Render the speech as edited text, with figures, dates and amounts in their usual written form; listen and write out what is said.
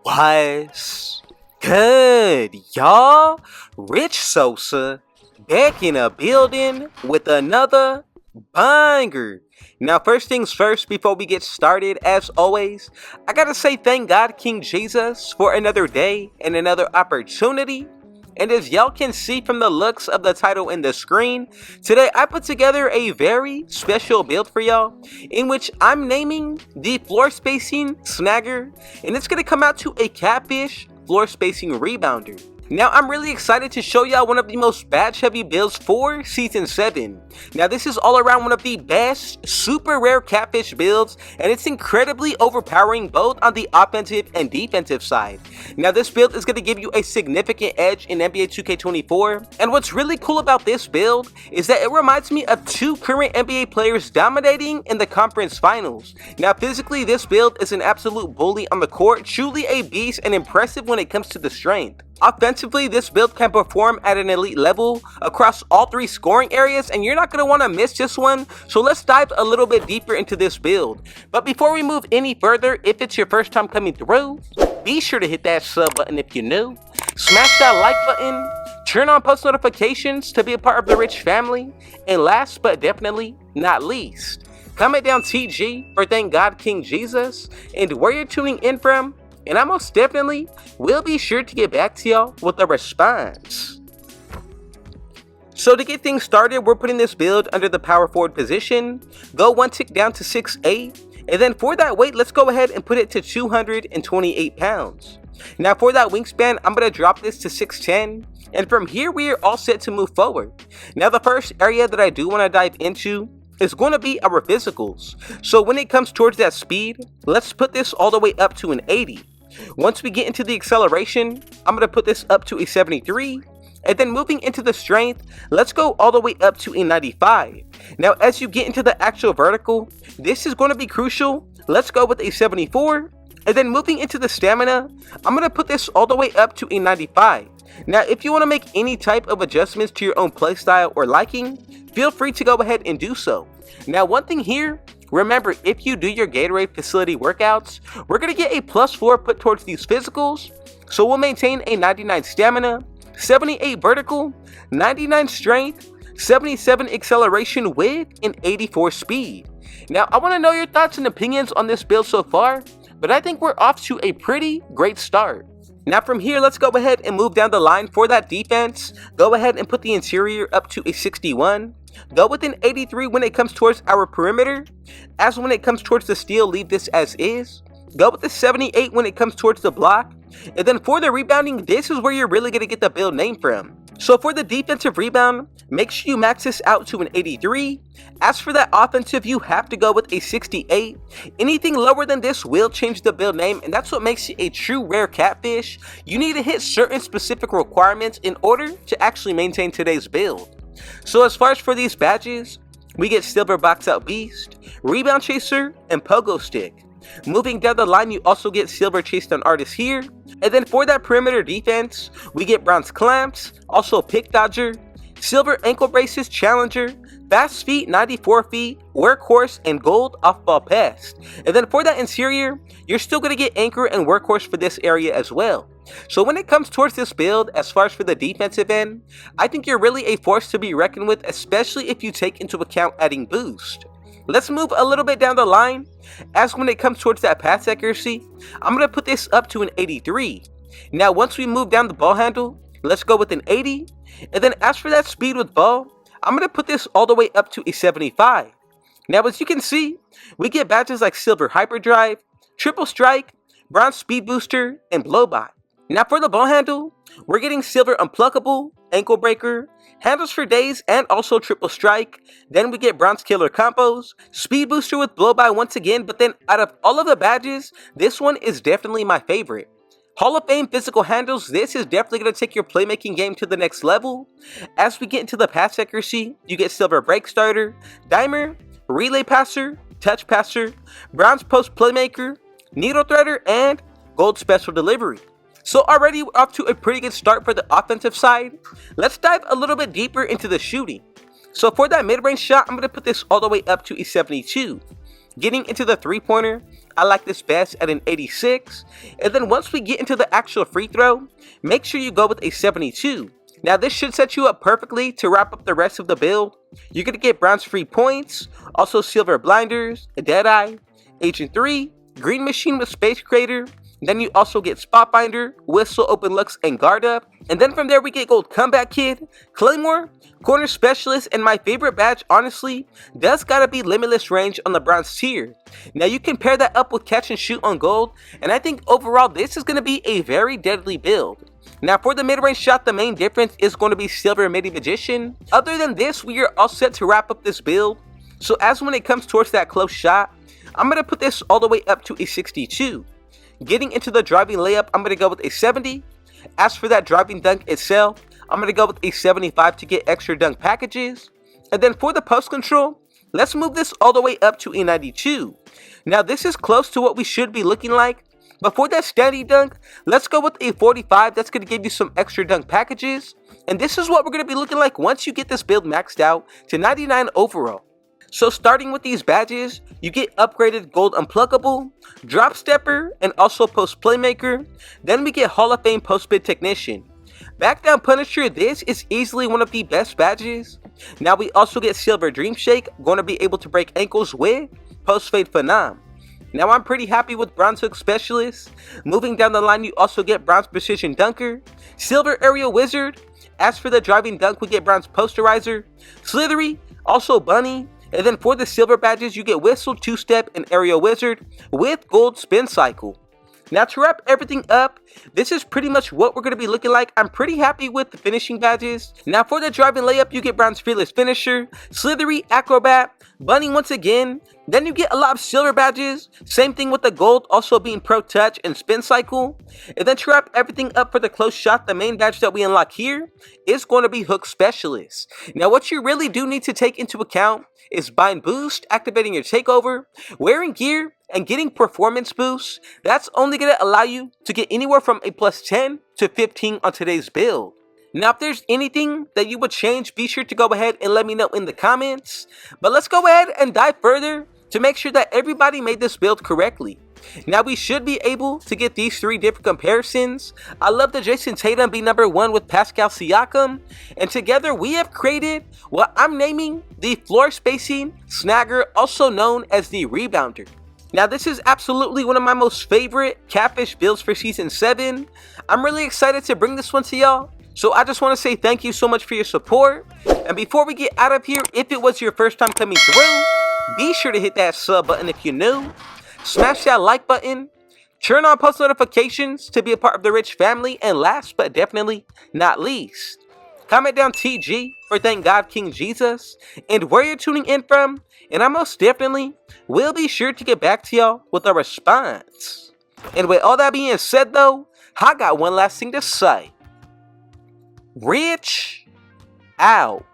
What's good, y'all? Rich Sosa back in a building with another banger. Now, first things first, before we get started, as always, I gotta say thank God, King Jesus, for another day and another opportunity. And as y'all can see from the looks of the title in the screen, today I put together a very special build for y'all, in which I'm naming the floor spacing snagger, and it's gonna come out to a catfish floor spacing rebounder. Now, I'm really excited to show y'all one of the most badge heavy builds for Season 7. Now, this is all around one of the best, super rare catfish builds, and it's incredibly overpowering both on the offensive and defensive side. Now, this build is going to give you a significant edge in NBA 2K24, and what's really cool about this build is that it reminds me of two current NBA players dominating in the conference finals. Now, physically, this build is an absolute bully on the court, truly a beast and impressive when it comes to the strength. Offensively, this build can perform at an elite level across all three scoring areas, and you're not going to want to miss this one, so let's dive a little bit deeper into this build. But before we move any further, if it's your first time coming through, be sure to hit that sub button if you're new, smash that like button, turn on post notifications to be a part of the Rich family, and last but definitely not least, comment down TG or thank God King Jesus and where you're tuning in from, and I most definitely will be sure to get back to y'all with a response. So to get things started, we're putting this build under the power forward position, go one tick down to 6'8", and then for that weight, let's go ahead and put it to 228 pounds. Now for that wingspan, I'm going to drop this to 6'10", and from here we are all set to move forward. Now the first area that I do want to dive into is going to be our physicals. So when it comes towards that speed, let's put this all the way up to an 80. Once we get into the acceleration, I'm going to put this up to a 73. And then moving into the strength, let's go all the way up to a 95. Now as you get into the actual vertical, this is going to be crucial. Let's go with a 74. And then moving into the stamina, I'm going to put this all the way up to a 95. Now if you want to make any type of adjustments to your own playstyle or liking, feel free to go ahead and do so. Now one thing here, remember, if you do your Gatorade facility workouts, we're going to get a +4 put towards these physicals. So we'll maintain a 99 stamina, 78 vertical, 99 strength, 77 acceleration with an 84 speed. Now I want to know your thoughts and opinions on this build so far, but I think we're off to a pretty great start. Now from here, let's go ahead and move down the line for that defense. Go ahead and put the interior up to a 61. Go with an 83 when it comes towards our perimeter. As when it comes towards the steal, leave this as is. Go with the 78 when it comes towards the block. And then for the rebounding, this is where you're really going to get the build name from. So for the defensive rebound, make sure you max this out to an 83. As for that offensive, you have to go with a 68. Anything lower than this will change the build name, and that's what makes you a true rare catfish. You need to hit certain specific requirements in order to actually maintain today's build. So as far as for these badges, we get Silver Box Out Beast, Rebound Chaser, and Pogo Stick. Moving down the line, you also get Silver Chase Down Artist here. And then for that perimeter defense, we get Bronze Clamps, also Pick Dodger, Silver Ankle Braces Challenger, Fast Feet 94 feet, Workhorse, and Gold Off-Ball Pest. And then for that interior, you're still going to get Anchor and Workhorse for this area as well. So when it comes towards this build, as far as for the defensive end, I think you're really a force to be reckoned with, especially if you take into account adding Boost. Let's move a little bit down the line. As when it comes towards that pass accuracy, I'm going to put this up to an 83. Now once we move down the ball handle, let's go with an 80. And then as for that speed with ball, I'm going to put this all the way up to a 75. Now as you can see, we get badges like Silver Hyperdrive, Triple Strike, Bronze Speed Booster, and Blowby. Now for the ball handle, we're getting Silver Unpluckable, Ankle Breaker, Handles for Days, and also Triple Strike. Then we get Bronze Killer Combos, Speed Booster with Blowby once again, but then out of all of the badges, this one is definitely my favorite. Hall of Fame physical handles, this is definitely going to take your playmaking game to the next level. As we get into the pass accuracy, you get Silver Break Starter, Dimer, Relay Passer, Touch Passer, Bronze Post Playmaker, Needle Threader, and Gold Special Delivery. So already we're off to a pretty good start for the offensive side. Let's dive a little bit deeper into the shooting. So for that mid-range shot, I'm going to put this all the way up to a 72. Getting into the 3-pointer, I like this best at an 86. And then once we get into the actual free throw, make sure you go with a 72. Now this should set you up perfectly to wrap up the rest of the build. You're going to get bronze free points, also silver blinders, a Deadeye, Agent 3, green machine with space creator. Then you also get spot finder, whistle, open looks, and guard up. And then from there we get gold comeback kid, claymore, corner specialist, and my favorite badge honestly does gotta be limitless range on the bronze tier. Now you can pair that up with catch and shoot on gold, and I think overall this is gonna be a very deadly build. Now for the mid-range shot, the main difference is going to be silver midi magician. Other than this, we are all set to wrap up this build. So as when it comes towards that close shot, I'm gonna put this all the way up to a 62. Getting into the driving layup, I'm going to go with a 70. As for that driving dunk itself, I'm going to go with a 75 to get extra dunk packages. And then for the post control, let's move this all the way up to a 92. Now this is close to what we should be looking like. But for that standing dunk, let's go with a 45. That's going to give you some extra dunk packages. And this is what we're going to be looking like once you get this build maxed out to 99 overall. So starting with these badges, you get upgraded gold unpluggable, drop stepper, and also post playmaker. Then we get Hall of Fame post bid technician. Back down Punisher, this is easily one of the best badges. Now we also get silver dream shake, going to be able to break ankles with post fade phenom. Now I'm pretty happy with bronze hook specialist. Moving down the line, you also get bronze precision dunker, silver aerial wizard. As for the driving dunk, we get bronze posterizer, slithery, also bunny. And then for the silver badges, you get whistle, two-step, and aerial wizard with gold spin cycle. Now to wrap everything up, this is pretty much what we're going to be looking like. I'm pretty happy with the finishing badges. Now for the driving layup, you get bronze fearless finisher, slithery, acrobat, bunny once again. Then you get a lot of silver badges. Same thing with the gold, also being pro touch and spin cycle. And then to wrap everything up for the close shot, the main badge that we unlock here is going to be hook specialist. Now what you really do need to take into account is bind boost, activating your takeover, wearing gear, and getting performance boosts. That's only going to allow you to get anywhere from a plus 10 to 15 on today's build. Now if there's anything that you would change, be sure to go ahead and let me know in the comments. But let's go ahead and dive further to make sure that everybody made this build correctly. Now we should be able to get these 3 different comparisons. I love the Jayson Tatum be number 1 with Pascal Siakam, and together we have created what I'm naming the floor spacing snagger, also known as the rebounder. Now this is absolutely one of my most favorite catfish builds for season 7. I'm really excited to bring this one to y'all. So I just want to say thank you so much for your support. And before we get out of here, if it was your first time coming through, be sure to hit that sub button if you're new. Smash that like button, turn on post notifications to be a part of the rich family, and last but definitely not least, comment down TG for Thank God King Jesus and where you're tuning in from, and I most definitely will be sure to get back to y'all with a response. And with all that being said though, I got one last thing to say. Rich out.